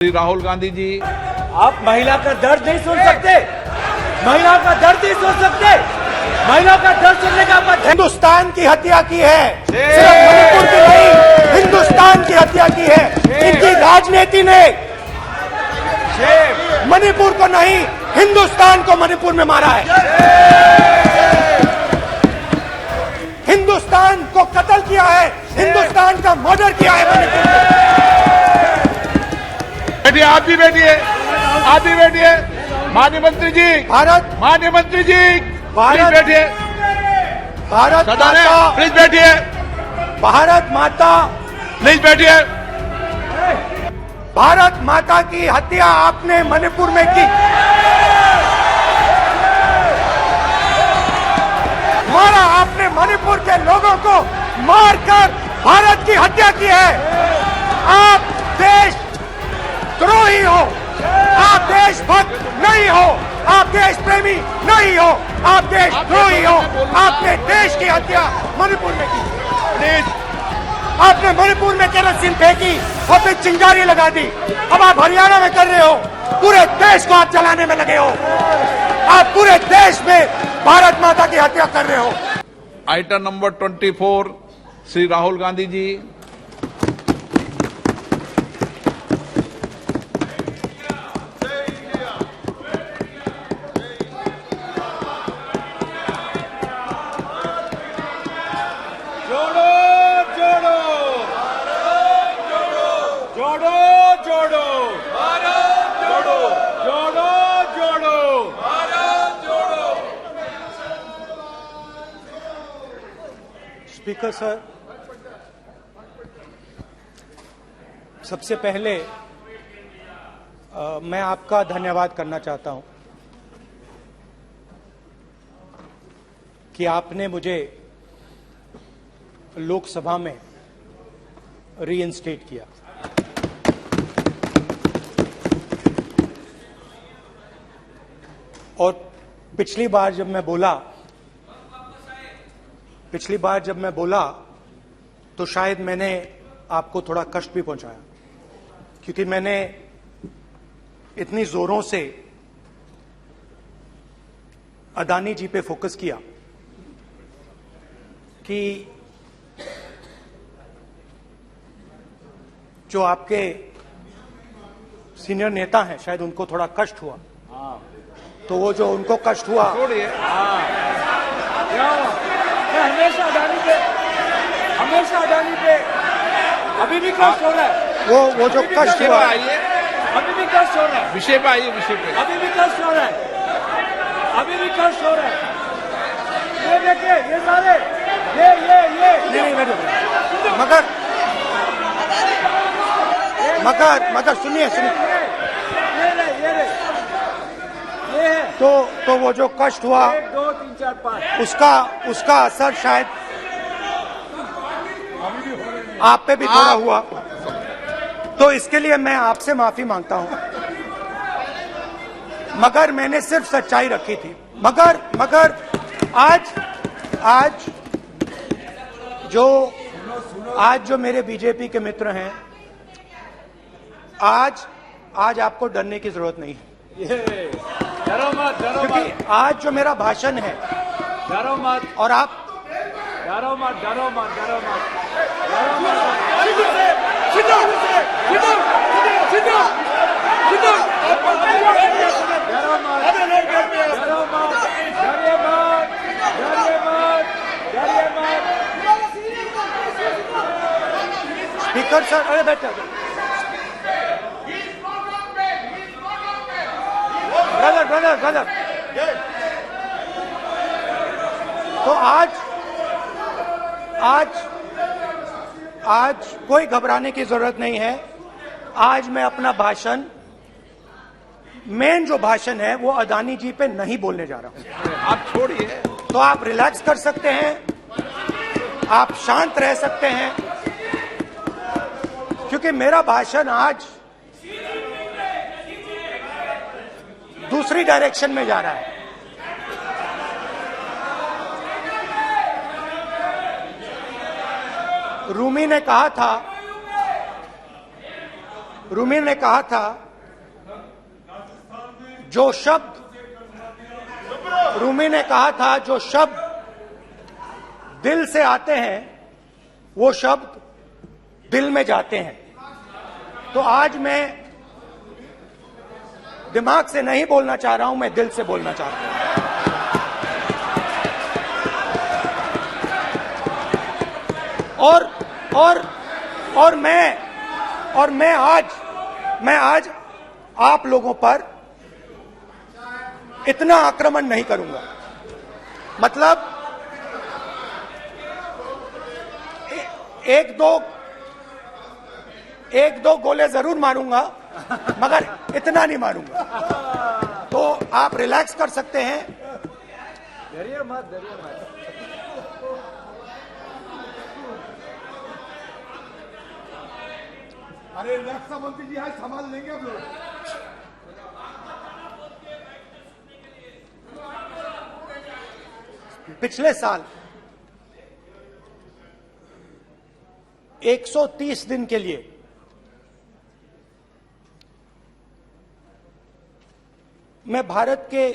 श्री राहुल गांधी जी, आप महिला का दर्द नहीं सुन सकते, महिला का दर्द नहीं सुन सकते, महिला का दर्द सुनने का मत। हिंदुस्तान की हत्या की है, सिर्फ मणिपुर की नहीं, हिंदुस्तान की हत्या की है। इनकी राजनीति ने मणिपुर को नहीं, हिंदुस्तान को मणिपुर में मारा है। हिंदुस्तान को कत्ल किया है, हिंदुस्तान का मर्डर किया है मणिपुर में। बैठिए, आप भी बैठिए, आप भी बैठिए। माननीय मंत्री जी, माननीय मंत्री जी, प्लीज बैठिए। भारत माता, प्लीज बैठिए, भारत माता, प्लीज बैठिए। भारत माता की हत्या आपने मणिपुर में की, मारा आपने मणिपुर के लोगों को मारकर भारत की हत्या की है। आप देशद्रोही हो, आप देशभक्त नहीं हो, आप देश प्रेमी नहीं हो, आप देशद्रोही हो। आपने देश की हत्या मणिपुर में की। आपने मणिपुर में केरोसिन फेंकी और फिर चिंगारी लगा दी। अब आप हरियाणा में कर रहे हो, पूरे देश को आप जलाने में लगे हो। आप पूरे देश में भारत माता की हत्या कर रहे हो। Item number 24, Shri Rahul Gandhi ji. Speaker sir, सबसे पहले मैं आपका धन्यवाद करना चाहता हूं कि आपने मुझे लोकसभा में रीइंस्टेट किया। और पिछली बार जब मैं बोला तो शायद मैंने आपको थोड़ा कष्ट भी पहुंचाया, क्योंकि मैंने इतनी जोरों से अदानी जी पे फोकस किया कि जो आपके सीनियर नेता हैं शायद उनको थोड़ा कष्ट हुआ। तो वो जो उनको कष्ट हुआ, हमेशा अडानी पे अभी भी कष्ट हो रहा है। वो जो कष्ट हुआ, अभी भी कष्ट हो रहा है। विषय पे आइए, विषय पे। अभी भी कष्ट हो रहा है, अभी भी कष्ट हो रहा है। ये देखिए, ये सारे नहीं मगर सुनिए तो वो जो कष्ट हुआ, 1 2 3 4 5 उसका असर शायद आप पे भी थोड़ा हुआ। तो इसके लिए मैं आपसे माफी मांगता हूं, मगर मैंने सिर्फ सच्चाई रखी थी। मगर आज जो मेरे बीजेपी के मित्र हैं, आज आपको डरने की जरूरत नहीं है। डरो मत, क्योंकि आज जो मेरा भाषण है, डरो मत, और आप डरो मत। स्पीकर सर, अरे बैठा ब्रदर। तो आज कोई घबराने की जरूरत नहीं है। आज मैं अपना भाषण, मेन जो भाषण है वो अदानी जी पे नहीं बोलने जा रहा हूं। आप छोड़िए, तो आप रिलैक्स कर सकते हैं, आप शांत रह सकते हैं, क्योंकि मेरा भाषण आज दूसरी डायरेक्शन में जा रहा है। रूमी ने कहा था रूमी ने कहा था, जो शब्द रूमी ने कहा था, जो शब्द दिल से आते हैं वो शब्द दिल में जाते हैं। तो आज मैं दिमाग से नहीं बोलना चाह रहा हूं, मैं दिल से बोलना चाह रहा हूं। और मैं आज आप लोगों पर इतना आक्रमण नहीं करूंगा। मतलब एक दो गोले जरूर मारूंगा, मगर इतना नहीं मारूंगा। तो आप रिलैक्स कर सकते हैं। डरिए मत। अरे रक्षा मंत्री जी आज संभाल लेंगे हम लोग। पिछले साल 130 दिन के लिए मैं भारत के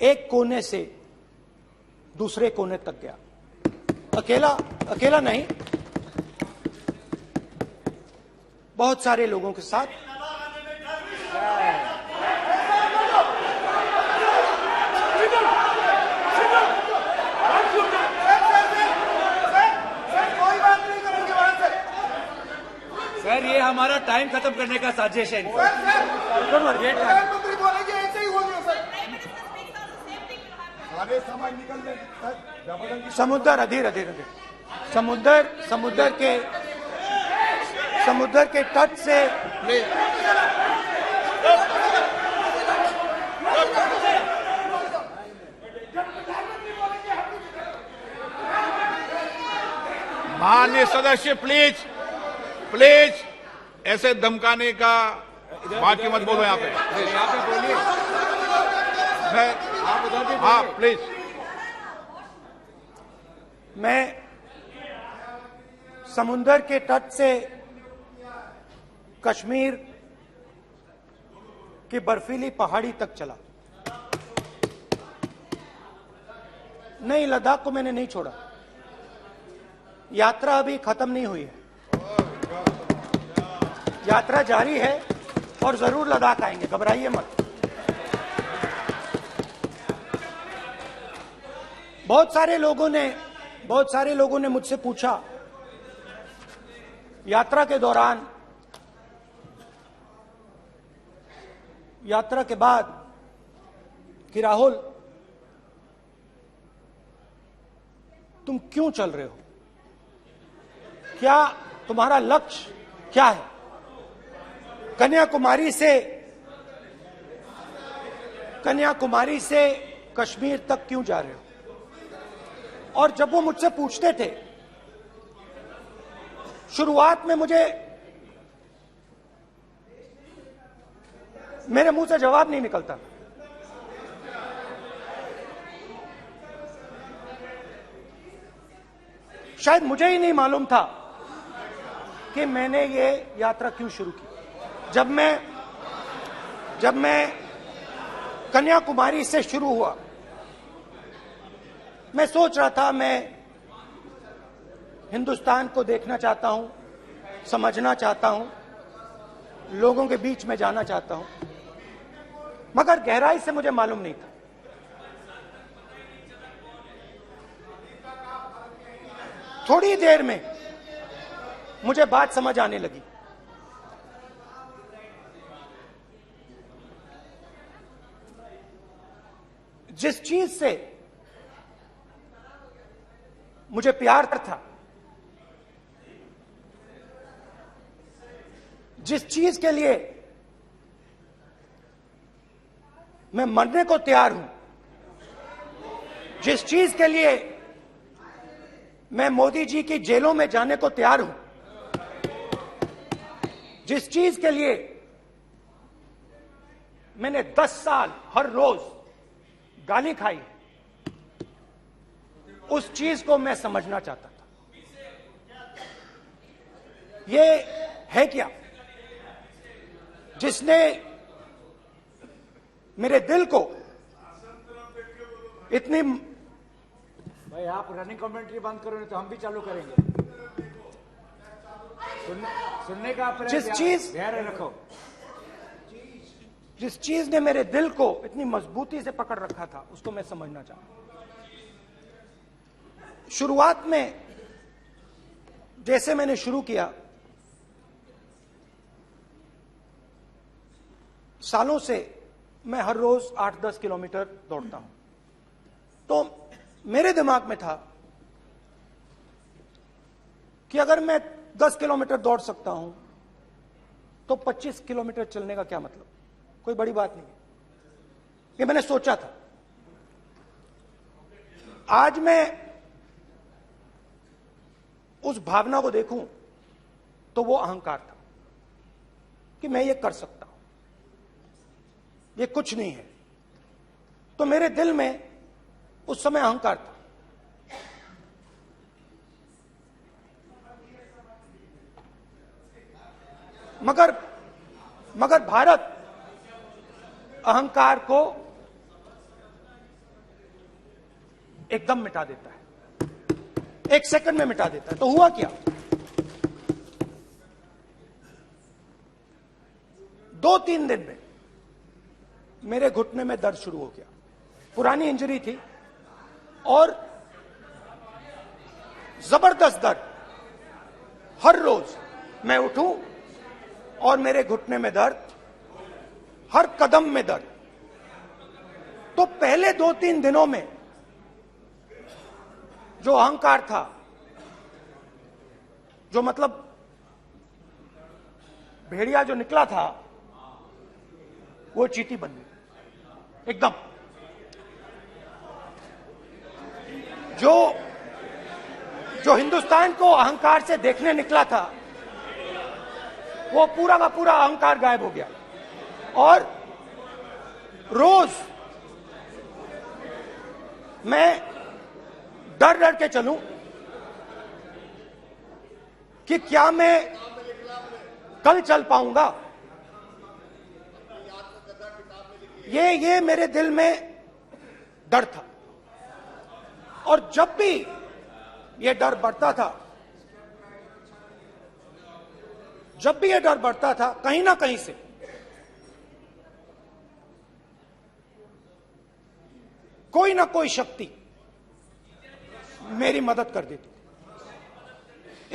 एक कोने से दूसरे कोने तक गया। अकेला नहीं, बहुत सारे लोगों के साथ। सर ये हमारा टाइम खत्म करने का साजिश है। प्रधानमंत्री बोलेंगे ऐसे ही हो गया सर। सारे समाज निकल जाए। समुद्र अधीर समुद्र के तट से माननीय सदस्य प्लीज ऐसे धमकाने का बात की मत बोलो यहाँ पे। बोलिए। हाँ प्लीज। मैं समुद्र के तट से कश्मीर की बर्फीली पहाड़ी तक चला। नहीं, लद्दाख को मैंने नहीं छोड़ा। यात्रा अभी खत्म नहीं हुई है, यात्रा जारी है और जरूर लद्दाख आएंगे, घबराइए मत। बहुत सारे लोगों ने मुझसे पूछा यात्रा के दौरान, यात्रा के बाद कि राहुल तुम क्यों चल रहे हो, क्या तुम्हारा लक्ष्य क्या है, कन्याकुमारी से कश्मीर तक क्यों जा रहे हो। और जब वो मुझसे पूछते थे, शुरुआत में मेरे मुंह से जवाब नहीं निकलता। शायद मुझे ही नहीं मालूम था कि मैंने ये यात्रा क्यों शुरू की। जब मैं कन्याकुमारी से शुरू हुआ, मैं सोच रहा था मैं हिंदुस्तान को देखना चाहता हूं, समझना चाहता हूं, लोगों के बीच में जाना चाहता हूं, मगर गहराई से मुझे मालूम नहीं था। थोड़ी देर में मुझे बात समझ आने लगी। जिस चीज से मुझे प्यार था, जिस चीज के लिए मैं मरने को तैयार हूं, जिस चीज के लिए मैं मोदी जी की जेलों में जाने को तैयार हूं, जिस चीज के लिए मैंने 10 साल हर रोज गाली खाई, उस चीज को मैं समझना चाहता था। ये है क्या? जिसने मेरे दिल को इतनी, भाई आप रनिंग कमेंट्री बंद करो नहीं तो हम भी चालू करेंगे। सुनने का अपने धैर्य रखो। जिस चीज ने मेरे दिल को इतनी मजबूती से पकड़ रखा था उसको मैं समझना चाहता हूं। शुरुआत में जैसे मैंने शुरू किया, सालों से मैं हर रोज 8-10 किलोमीटर दौड़ता हूं, तो मेरे दिमाग में था कि अगर मैं 10 किलोमीटर दौड़ सकता हूं तो 25 किलोमीटर चलने का क्या मतलब, कोई बड़ी बात नहीं है। ये मैंने सोचा था। आज मैं उस भावना को देखूं तो वो अहंकार था कि मैं ये कर सकता हूं, ये कुछ नहीं है। तो मेरे दिल में उस समय अहंकार था। मगर भारत अहंकार को एकदम मिटा देता है, 1 सेकंड में मिटा देता है। तो हुआ क्या, 2-3 दिन में मेरे घुटने में दर्द शुरू हो गया। पुरानी इंजरी थी और जबरदस्त दर्द। हर रोज मैं उठूं और मेरे घुटने में दर्द, हर कदम में दर्द। तो पहले 2-3 दिनों में जो अहंकार था, जो मतलब भेड़िया जो निकला था, वो चींटी बन गई एकदम। जो हिंदुस्तान को अहंकार से देखने निकला था, वो पूरा का पूरा अहंकार गायब हो गया। और रोज मैं डर डर के चलूं कि क्या मैं कल चल पाऊंगा। ये मेरे दिल में डर था। और जब भी ये डर बढ़ता था, कहीं ना कहीं से कोई ना कोई शक्ति मेरी मदद कर देती थी।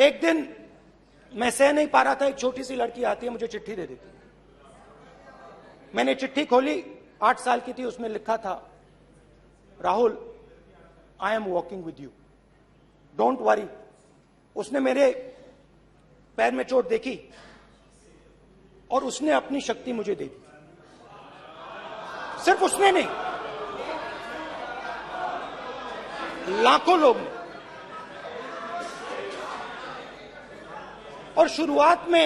एक दिन मैं सह नहीं पा रहा था, एक छोटी सी लड़की आती है, मुझे चिट्ठी दे देती। मैंने चिट्ठी खोली, 8 साल की थी, उसमें लिखा था, Rahul, I am walking with you, don't worry. उसने मेरे पैर में चोट देखी और उसने अपनी शक्ति मुझे दे दी। सिर्फ उसने नहीं, लाखों लोग ने। और शुरुआत में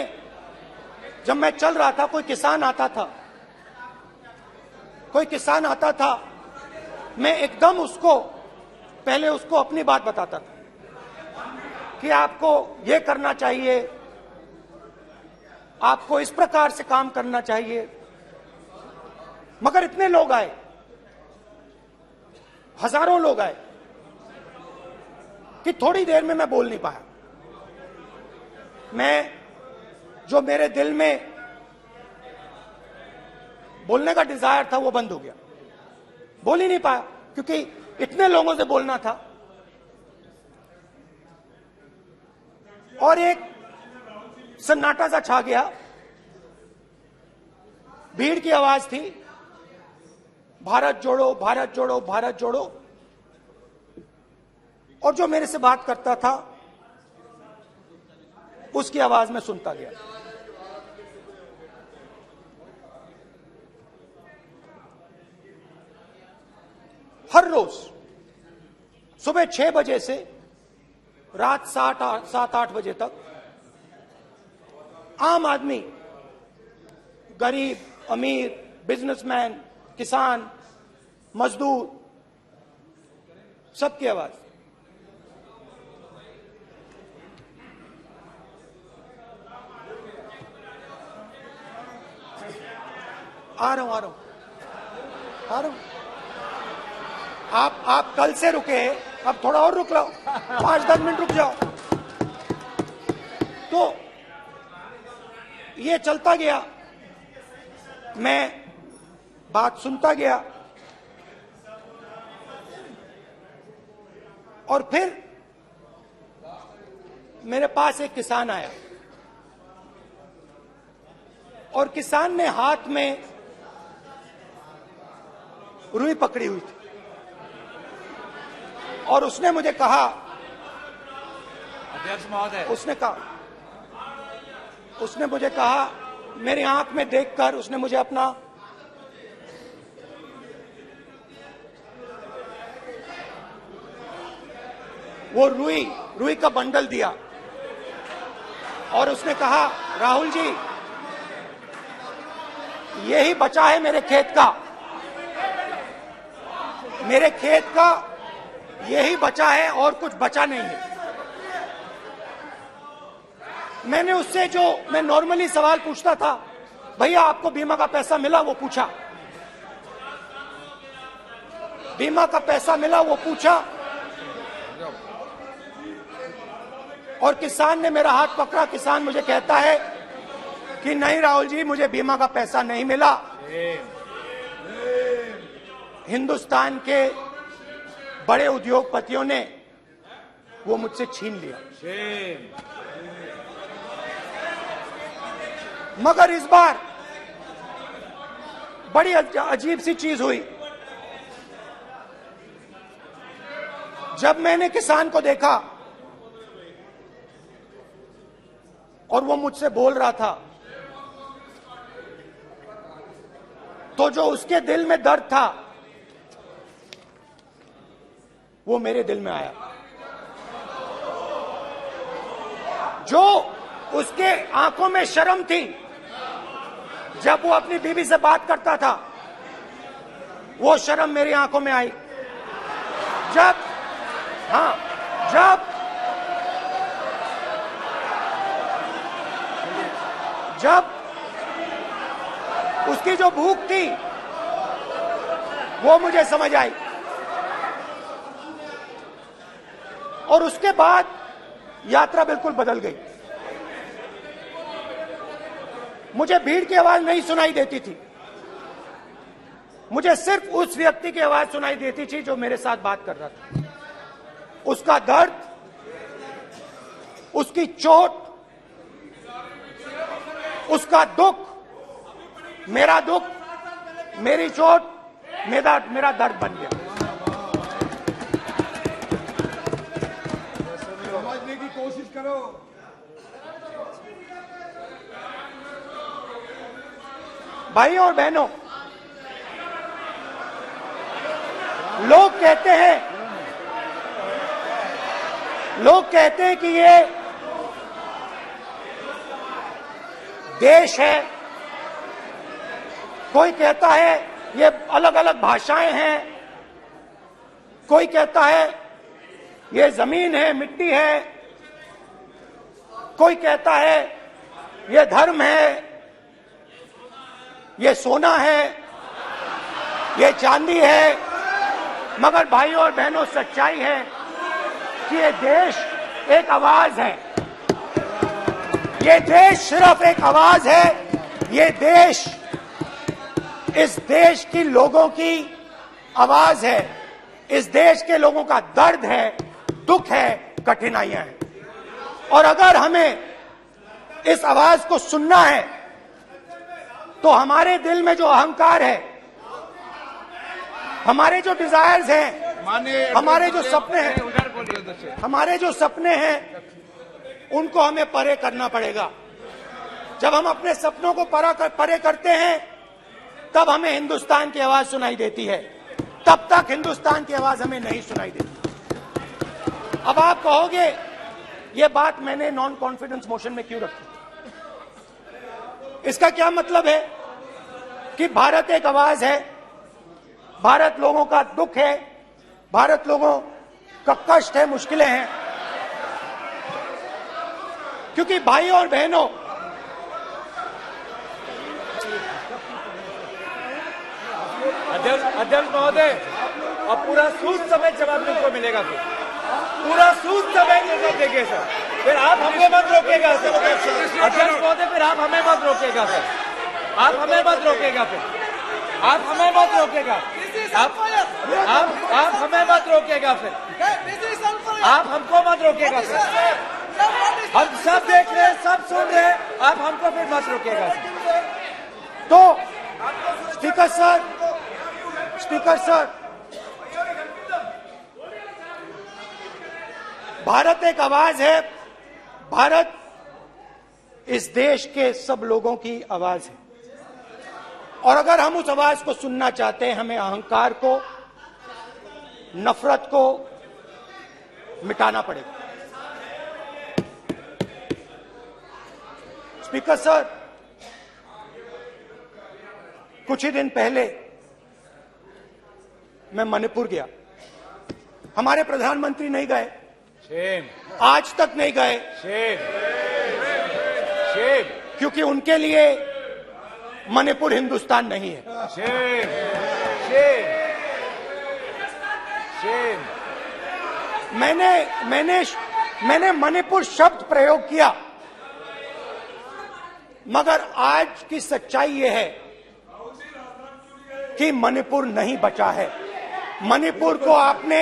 जब मैं चल रहा था, कोई किसान आता था, मैं एकदम पहले उसको अपनी बात बताता था कि आपको ये करना चाहिए, आपको इस प्रकार से काम करना चाहिए। मगर इतने लोग आए, हजारों लोग आए, कि थोड़ी देर में मैं बोल नहीं पाया। जो मेरे दिल में बोलने का डिजायर था, वो बंद हो गया। बोल ही नहीं पाया क्योंकि इतने लोगों से बोलना था। और एक सन्नाटा सा छा गया, भीड़ की आवाज थी, भारत जोड़ो, भारत जोड़ो, भारत जोड़ो। और जो मेरे से बात करता था, उसकी आवाज में सुनता गया। हर रोज सुबह 6 बजे से रात 7-8 बजे तक आम आदमी, गरीब, अमीर, बिजनेसमैन, किसान, मजदूर, सबकी आवाज। आ रहा हूं। आप कल से रुके, अब थोड़ा और रुक लो, 5-10 मिनट रुक जाओ। तो ये चलता गया, मैं बात सुनता गया, और फिर मेरे पास एक किसान आया, और किसान ने हाथ में रुई पकड़ी हुई थी, और उसने मुझे कहा, अध्यक्ष महोदय, उसने मुझे कहा, मेरी आंख में देखकर उसने मुझे अपना वो रुई का बंडल दिया, और उसने कहा, राहुल जी, यही बचा है मेरे खेत का यही बचा है, और कुछ बचा नहीं है। मैंने उससे, जो मैं नॉर्मली सवाल पूछता था, भैया आपको बीमा का पैसा मिला, वो पूछा, बीमा का पैसा मिला, वो पूछा, और किसान ने मेरा हाथ पकड़ा। किसान मुझे कहता है कि नहीं राहुल जी, मुझे बीमा का पैसा नहीं मिला, हिंदुस्तान के बड़े उद्योगपतियों ने वो मुझसे छीन लिया। मगर इस बार बड़ी अजीब सी चीज हुई। जब मैंने किसान को देखा और वो मुझसे बोल रहा था, तो जो उसके दिल में दर्द था वो मेरे दिल में आया। जो उसके आंखों में शर्म थी जब वो अपनी बीवी से बात करता था, वो शर्म मेरी आंखों में आई। जब उसकी जो भूख थी वो मुझे समझ आई, और उसके बाद यात्रा बिल्कुल बदल गई। मुझे भीड़ की आवाज नहीं सुनाई देती थी, मुझे सिर्फ उस व्यक्ति की आवाज सुनाई देती थी जो मेरे साथ बात कर रहा था। उसका दर्द, उसकी चोट, उसका दुख, मेरा दुख, मेरी चोट, मेरा दर्द बन गया। समझने की कोशिश करो। भाइयों और बहनों, लोग कहते हैं कि ये देश है, कोई कहता है ये अलग अलग भाषाएं हैं, कोई कहता है ये जमीन है, मिट्टी है, कोई कहता है ये धर्म है, ये सोना है, ये चांदी है। मगर भाइयों और बहनों, सच्चाई है कि ये देश एक आवाज है, ये देश सिर्फ एक आवाज है। ये देश इस देश की लोगों की आवाज है, इस देश के लोगों का दर्द है, दुख है, कठिनाइयां हैं। और अगर हमें इस आवाज को सुनना है तो हमारे दिल में जो अहंकार है, हमारे जो डिजायर्स हैं, हमारे जो सपने हैं, उनको हमें परे करना पड़ेगा। जब हम अपने सपनों को परे करते हैं तब हमें हिंदुस्तान की आवाज सुनाई देती है, तब तक हिंदुस्तान की आवाज हमें नहीं सुनाई देती। अब आप कहोगे ये बात मैंने नॉन कॉन्फिडेंस मोशन में क्यों रखी? इसका क्या मतलब है कि भारत एक आवाज है, भारत लोगों का दुख है, भारत लोगों का कष्ट है, मुश्किलें हैं। क्योंकि भाइयों और बहनों, अध्यक्ष महोदय, अब पूरा सूद समेत जवाब तुमको मिलेगा फिर, पूरा सूद समेत जवाब देंगे सर। फिर आप हमें मत रोकेगा सर, अध्यक्ष महोदय, फिर आप हमें मत रोकेगा सर, आप हमें मत रोकेगा फिर, आप हमें मत रोकेगा, आप हमें मत रोकेगा फिर, आप हमको मत रोकेगा सर। हम सब देख रहे हैं, सब सुन रहे हैं, आप हमको फिर मत रोकेगा सर। तो स्पीकर सर, भारत एक आवाज है, भारत इस देश के सब लोगों की आवाज है, और अगर हम उस आवाज को सुनना चाहते हैं, हमें अहंकार को, नफरत को मिटाना पड़ेगा। स्पीकर सर, कुछ ही दिन पहले मैं मणिपुर गया, हमारे प्रधानमंत्री नहीं गए, आज तक नहीं गए, क्योंकि उनके लिए मणिपुर हिंदुस्तान नहीं है। मैंने मणिपुर शब्द प्रयोग किया, मगर आज की सच्चाई यह है कि मणिपुर नहीं बचा है। मणिपुर को आपने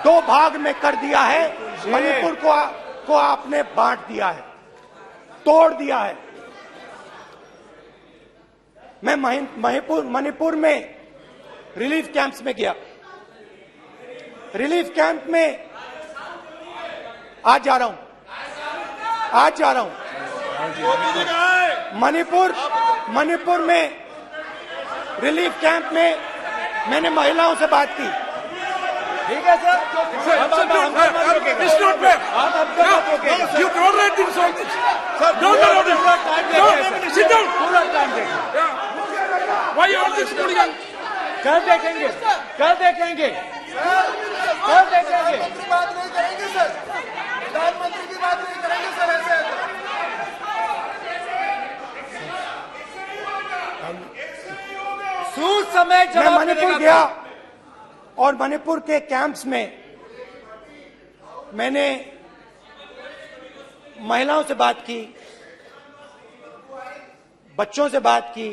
दो भाग में कर दिया है, मणिपुर को आपने बांट दिया है, तोड़ दिया है। मैं मणिपुर में रिलीफ कैंप्स में गया, रिलीफ कैंप में आज जा रहा हूं, मणिपुर में रिलीफ कैंप में मैंने महिलाओं से बात की। ठीक है sir, You tolerate this all this. Sir, don't allow this. Sit down. पूरा टाइम देखें। Why you all this hooligan? कल देखेंगे, कल देखेंगे, कल देखेंगे। बात नहीं करेंगे सर, प्रधानमंत्री की बात नहीं करेंगे सर ऐसे। सूद समय मैं जवाब मणिपुर गया और मणिपुर के कैंप्स में मैंने महिलाओं से बात की, बच्चों से बात की,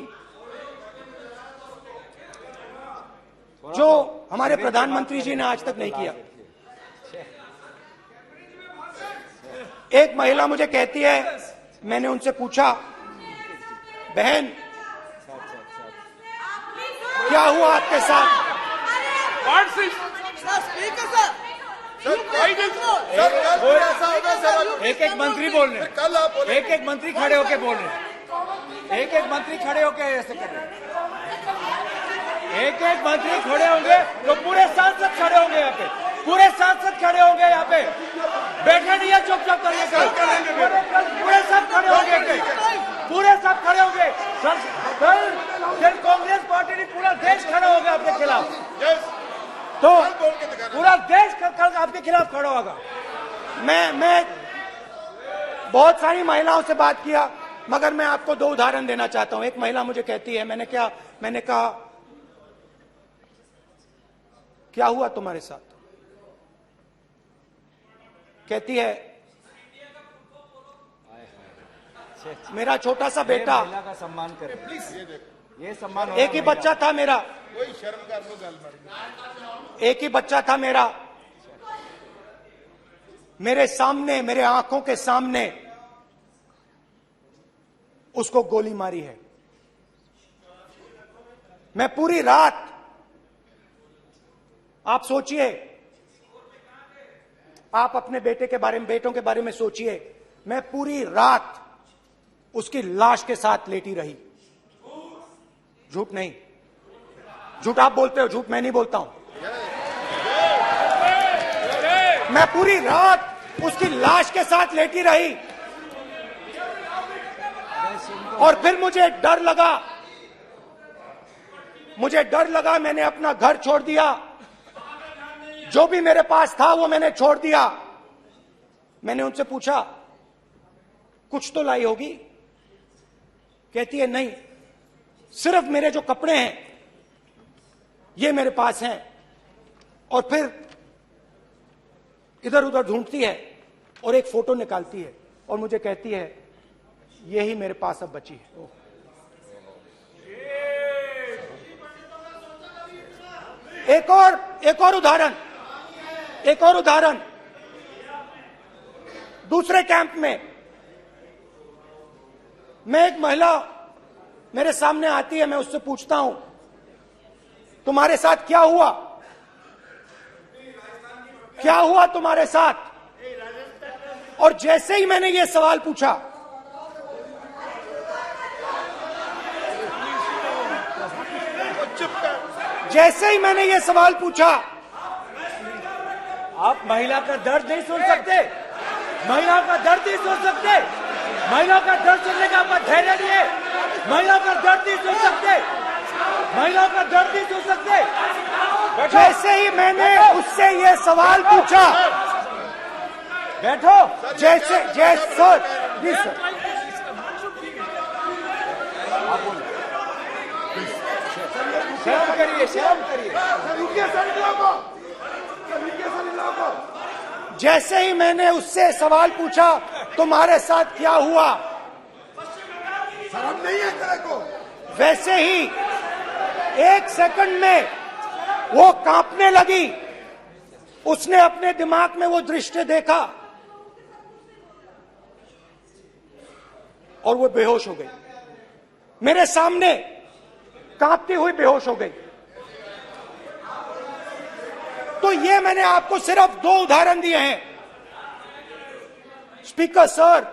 जो हमारे प्रधानमंत्री जी ने आज तक नहीं किया। एक महिला मुझे कहती है, मैंने उनसे पूछा, बहन क्या हुआ आपके साथ? What's this? स्पीकर सर, एक एक मंत्री बोल रहे हैं, कल आप बोले, एक एक मंत्री खड़े होके बोल रहे हैं, एक एक मंत्री खड़े होके ऐसे कर रहे हैं, एक एक मंत्री खड़े होंगे तो पूरे सांसद खड़े होंगे यहाँ पे, पूरे सांसद खड़े होंगे यहाँ पे, बैठे नहीं है चुपचाप करने का, पूरे सब खड़े होंगे, पूरे सब खड़े होंगे। कल कांग्रेस पार्टी ने पूरा देश खड़ा होगा आपके खिलाफ, तो पूरा देश कल आपके खिलाफ खड़ा होगा। मैं बहुत सारी महिलाओं से बात किया, मगर मैं आपको दो उदाहरण देना चाहता हूं। एक महिला मुझे कहती है, मैंने कहा क्या हुआ तुम्हारे साथ? कहती है, मेरा छोटा सा बेटा, महिला का सम्मान करें प्लीज, ये सम्मान, एक ही बच्चा था मेरा, कोई शर्म कर लो गल एक ही बच्चा था मेरा, मेरे सामने, मेरे आंखों के सामने उसको गोली मारी है। मैं पूरी रात, आप सोचिए, आप अपने बेटों के बारे में सोचिए, मैं पूरी रात उसकी लाश के साथ लेटी रही। झूठ नहीं, झूठ आप बोलते हो, झूठ मैं नहीं बोलता हूं। मैं पूरी रात उसकी लाश के साथ लेटी रही और फिर मुझे डर लगा, मैंने अपना घर छोड़ दिया, जो भी मेरे पास था वो मैंने छोड़ दिया। मैंने उनसे पूछा, कुछ तो लाई होगी? कहती है, नहीं, सिर्फ मेरे जो कपड़े हैं ये मेरे पास हैं, और फिर इधर उधर ढूंढती है और एक फोटो निकालती है और मुझे कहती है यही मेरे पास अब बची है। एक और उदाहरण, दूसरे कैंप में मैं एक महिला मेरे सामने आती है, मैं उससे पूछता हूं तुम्हारे साथ क्या हुआ, क्या हुआ तुम्हारे साथ? और जैसे ही मैंने ये सवाल पूछा, आप महिला का दर्द नहीं सुन सकते, महिला का दर्द नहीं सुन सकते, महिला का दर्द सुनने का आपका धैर्य नहीं है, महिला का दर्द नहीं सुन सकते, महिला का दर्द नहीं सुन सकते। जैसे ही मैंने उससे ये सवाल पूछा, बैठो, सर प्लीज सर, शर्म करिए, शर्म करिए। जैसे ही मैंने उससे सवाल पूछा तुम्हारे साथ क्या हुआ, शर्म नहीं है तेरे को? वैसे ही 1 सेकंड में वो कांपने लगी। उसने अपने दिमाग में वो दृश्य देखा और वो बेहोश हो गई, मेरे सामने कांपती हुई बेहोश हो गई। तो ये मैंने आपको सिर्फ 2 उदाहरण दिए हैं। स्पीकर सर,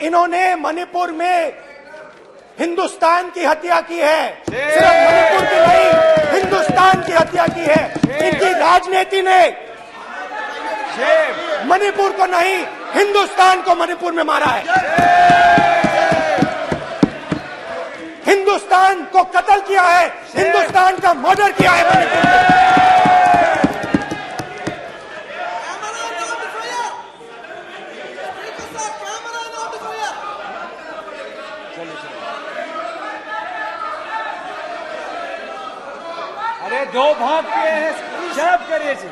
इन्होंने मणिपुर में हिंदुस्तान की हत्या की है, सिर्फ मणिपुर की नहीं, हिंदुस्तान की हत्या की है। इनकी राजनीति ने मणिपुर को नहीं, हिंदुस्तान को मणिपुर में मारा है। हिंदुस्तान को कत्ल किया है, हिंदुस्तान का मर्डर किया है मणिपुर में। अरे 2 भाग किए हैं, शर्म करिए जी।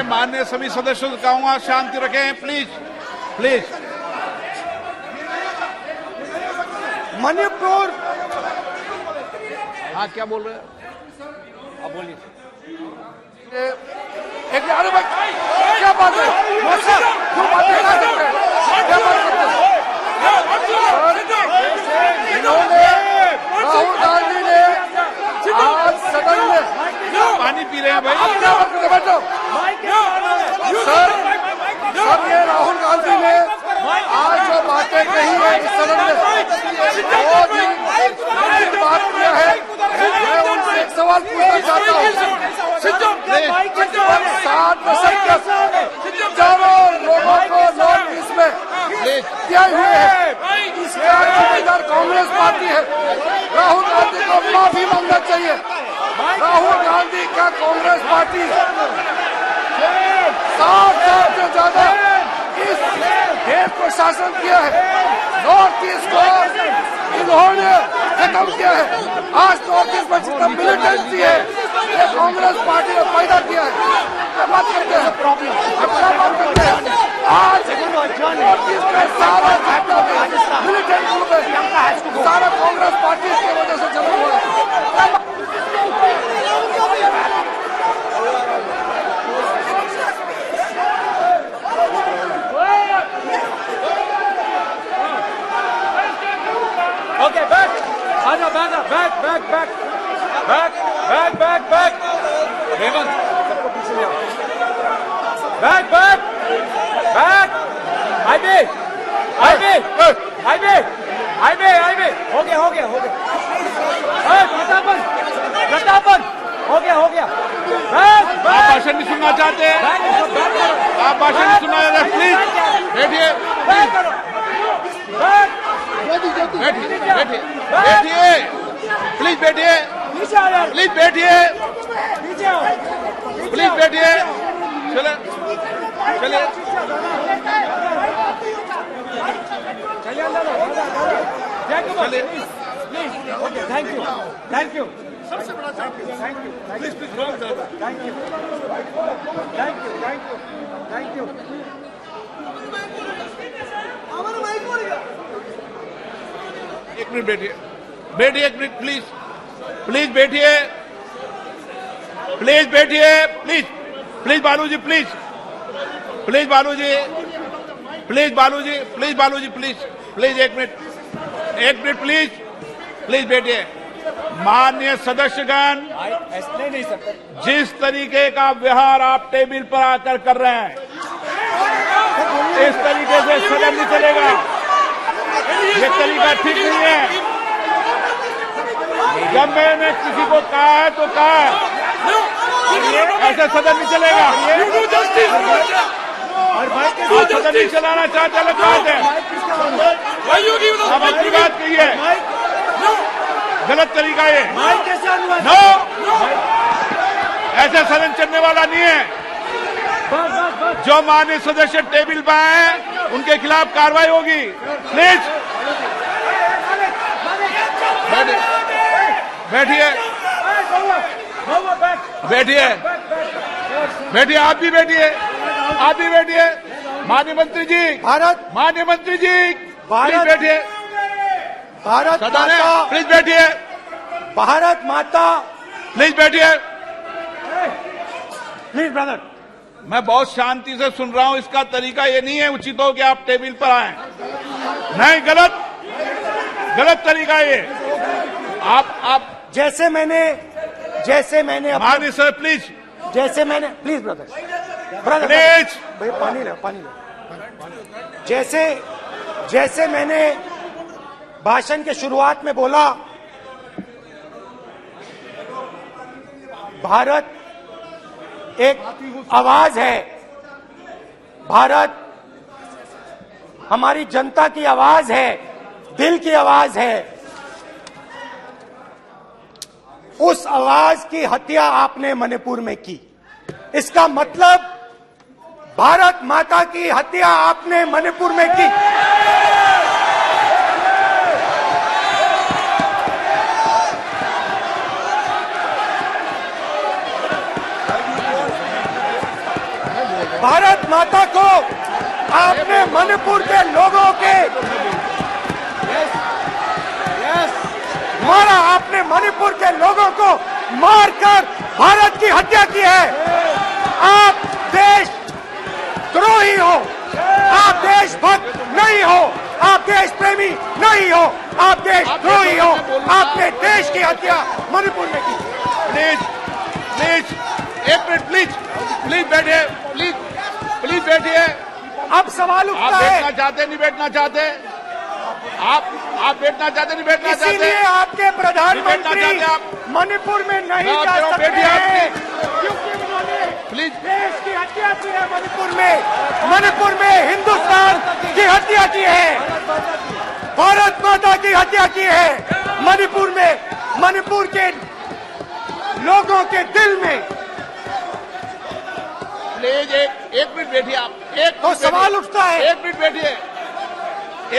माननीय सभी सदस्यों से कहूंगा शांति रखें, प्लीज प्लीज। मणिपुर, हाँ क्या बोल रहे हैं? अब बोलिए। एक अरे भाई क्या बात है, क्यों बात नहीं कर सकते? क्या बात करते हैं? इन्होंने राहुल गांधी ने आज सदन में पानी पी रहे हैं भाई, आप क्या बात करते? बैठो सर, सर ये राहुल गांधी ने आज जो बातें कही है इस सदन में बहुत ही गंभीर बात किया है। मैं उनसे एक सवाल पूछना चाहता हूँ। 60 दशक तक हजारों लोगों को नॉर्थ ईस्ट में दिए हुए हैं, इसका जिम्मेदार कांग्रेस पार्टी है। राहुल गांधी को माफी मांगना चाहिए। राहुल गांधी का कांग्रेस पार्टी 60 साल से ज्यादा इस देश को शासन किया है। नॉर्थ ईस्ट को इन्होंने खत्म किया है। आज नॉर्थ ईस्ट में जितना मिलिटेंसी है ये कांग्रेस पार्टी ने पैदा किया है। क्या बात करते हैं? क्या बात करते हैं? आज नॉर्थ ईस्ट में सारा मिलिटेंट ग्रुप है, सारा कांग्रेस पार्टी की वजह से जन्म हुआ है। Okay, back. Aja, back. Hemant, सबको पीछे ले आओ. Back. Highway. हो गया. प्रतापन. हो गया. Back. आप भाषण नहीं सुनना चाहते हैं? आप भाषण नहीं सुनना चाहते? प्लीज बैठिए। बैठिए। प्लीज बैठिए, नीचे आओ यार, प्लीज बैठिए, नीचे आओ, प्लीज बैठिए। चले चलिए, चलिए अंदर आओ, जय कुमार, चलिए। Please, okay, thank you, thank you, सबसे बड़ा thank you, thank you, please please thank you, thank you, thank you, thank you. एक मिनट बैठिए, बैठिए एक मिनट प्लीज, प्लीज बैठिए, प्लीज बैठिए, please please Baluji, please please Baluji, please Baluji, please Baluji, please please एक minute please, please बैठिए। माननीय सदस्यगण, ऐसे नहीं सकते, जिस तरीके का व्यवहार आप टेबल पर आकर कर रहे हैं, इस तरीके से सदन नहीं चलेगा। ये तरीका ठीक नहीं है। जब मैंने किसी को कहा है तो कहा है, ऐसे सदन नहीं चलेगा। और भाई के आप सदन नहीं चलाना चाहते, अलग बात है। अब अपनी बात कहिए, गलत तरीका ये। माइक कैसे अनुवाद, नो, ऐसे सदन चलने वाला नहीं है। बस बस बस, जो माननीय सदस्य टेबल पर आए उनके खिलाफ कार्रवाई होगी। प्लीज बैठिए, बैठिए, बैठिए, आप भी बैठिए, आप भी बैठिए। माननीय मंत्री जी, भारत माननीय मंत्री जी, प्लीज भारत- बैठिए। भारत सदन है, माता, प्लीज बैठिए, भारत माता, प्लीज बैठिए। प्लीज ब्रदर, मैं बहुत शांति से सुन रहा हूं। इसका तरीका ये नहीं है उचित हो कि आप टेबल पर आए। नहीं, गलत गलत तरीका ये। आप जैसे मैंने अपने- माननीय सर, प्लीज जैसे मैंने, प्लीज ब्रदर, ब्रदर प्लीज, भाई पानी लो, पानी लो। जैसे मैंने भाषण के शुरुआत में बोला, भारत एक आवाज है, भारत हमारी जनता की आवाज है, दिल की आवाज है। उस आवाज की हत्या आपने मणिपुर में की। इसका मतलब भारत माता की हत्या आपने मणिपुर में की। भारत माता को आपने मणिपुर के लोगों के मारा, आपने मणिपुर के लोगों को मारकर भारत की हत्या की है। आप देश द्रोही हो, आप देशभक्त नहीं हो, आप देश प्रेमी नहीं हो, आप देश द्रोही हो। आपने देश की हत्या मणिपुर में की। प्लीज, प्लीज एक मिनट, प्लीज प्लीज बैठिए, प्लीज प्लीज बैठिए। अब सवाल आप उठता बैठना है, चाहते नहीं बैठना चाहते, आप बैठना चाहते नहीं बैठना चाहते। इसीलिए आपके प्रधानमंत्री चाहते आप। मणिपुर में नहीं मैं जा कह रहा हूं, सकते बैठिए आप, हैं, क्योंकि उन्होंने प्लीज देश की हत्या की है। मणिपुर में हिंदुस्तान की हत्या की है, भारत माता की हत्या की है। मणिपुर के लोगों के दिल में। प्लीज एक मिनट बैठिए आप, एक तो मिनट सवाल बैठिए। उठता है, एक मिनट बैठिए,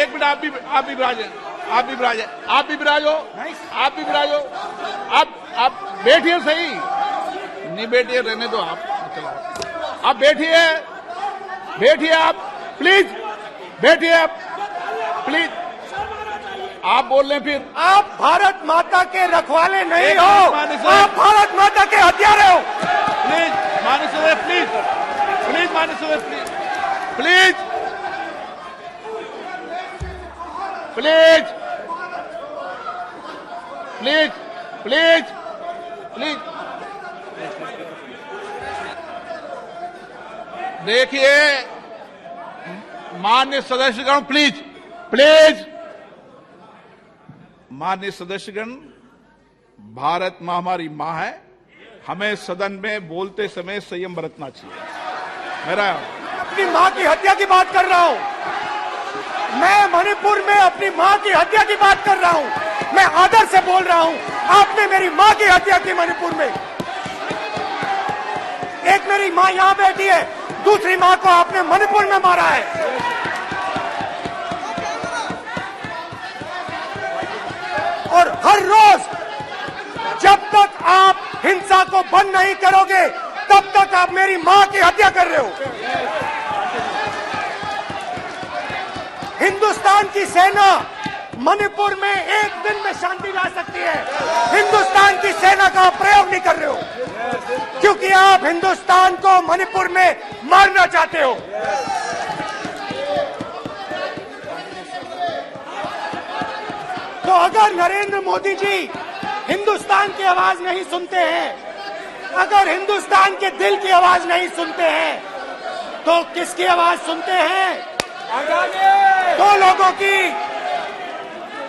एक मिनट। आप भी विराजे, आप भी विराजे, आप भी विराजो, आप भी विराजो। आप बैठिए सही, नहीं बैठिए रहने दो आप, चलो आप बैठिए, बैठिए आप, प्लीज बैठिए आप, प्लीज। आप बोल रहे फिर, आप भारत माता के रखवाले नहीं एक हो, मिनट माननीय सर। आप भारत माता के हत्यारे हो। प्लीज माननीय सदस्य, प्लीज प्लीज माननीय सदस्य, please please please please please. देखिए माननीय सदस्यगण, प्लीज प्लीज। माननीय सदस्यगण, भारत मां हमारी मां है, हमें सदन में बोलते समय संयम बरतना चाहिए। मेरा अपनी मां की हत्या की बात कर रहा हूं, मैं मणिपुर में अपनी मां की हत्या की बात कर रहा हूं। मैं आदर से बोल रहा हूं, मेरी मां की हत्या की मणिपुर में। एक मेरी मां यहां बैठी है, दूसरी मां को आपने मणिपुर में मारा है। और हर रोज जब तक आप हिंसा को बंद नहीं करोगे तब तक आप मेरी मां की हत्या कर रहे हो। हिंदुस्तान की सेना मणिपुर में एक दिन में शांति ला सकती है। हिंदुस्तान की सेना का प्रयोग नहीं कर रहे हो क्योंकि आप हिंदुस्तान को मणिपुर में मारना चाहते हो। तो अगर नरेंद्र मोदी जी हिंदुस्तान की आवाज नहीं सुनते हैं, अगर हिंदुस्तान के दिल की आवाज नहीं सुनते हैं, तो किसकी आवाज सुनते हैं?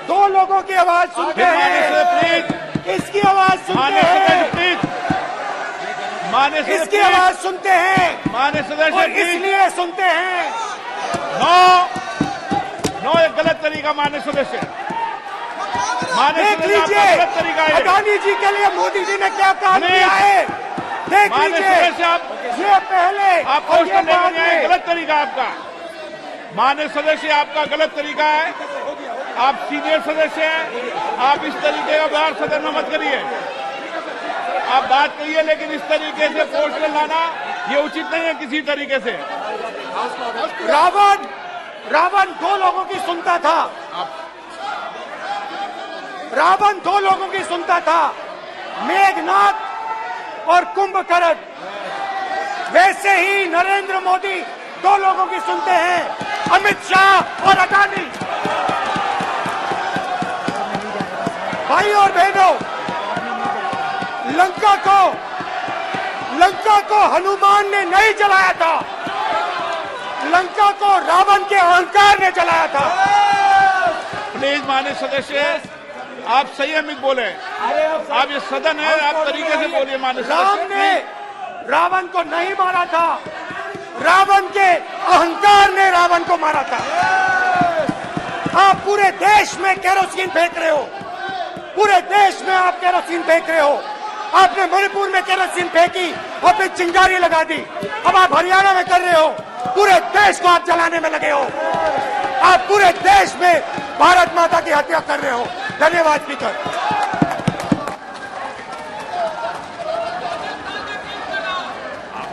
दो लोगों की आवाज सुनते हैं। इसकी आवाज सुनते हैं, इसकी आवाज सुनते हैं और इसलिए सुनते हैं। नो, ये गलत तरीका माननीय सदस्य। देख लीजिए अडानी जी के लिए मोदी जी ने क्या काम किया है। देख लीजिए ये पहले आपको उसको लेकर आए, गलत तरीका आपका। माननीय सदस्य आपका गलत तरीका है। आप सीनियर सदस्य हैं, आप इस तरीके का व्यवहार सदन में मत करिए। आप बात करिए लेकिन इस तरीके से पोस्टर लाना ये उचित नहीं है किसी तरीके से। रावण दो लोगों की सुनता था। रावण दो लोगों की सुनता था, मेघनाथ और कुंभकर्ण। वैसे ही नरेंद्र मोदी दो लोगों की सुनते हैं, अमित शाह और अडानी। भाई और बहनों, लंका को हनुमान ने नहीं जलाया था, लंका को रावण के अहंकार ने जलाया था। प्लीज माननीय सदस्य आप संयमित बोले। आप ये सदन है, आप तरीके से बोलिए। माननीय राम ने रावण को नहीं मारा था, रावण के अहंकार ने रावण को मारा था। आप पूरे देश में केरोसिन फेंक रहे हो, पूरे देश में आप केरोसिन फेंक रहे हो। आपने मणिपुर में केरोसिन फेंकी और फिर चिंगारी लगा दी। अब आप हरियाणा में कर रहे हो, पूरे देश को आप जलाने में लगे हो। आप पूरे देश में भारत माता की हत्या कर रहे हो। धन्यवाद स्पीकर।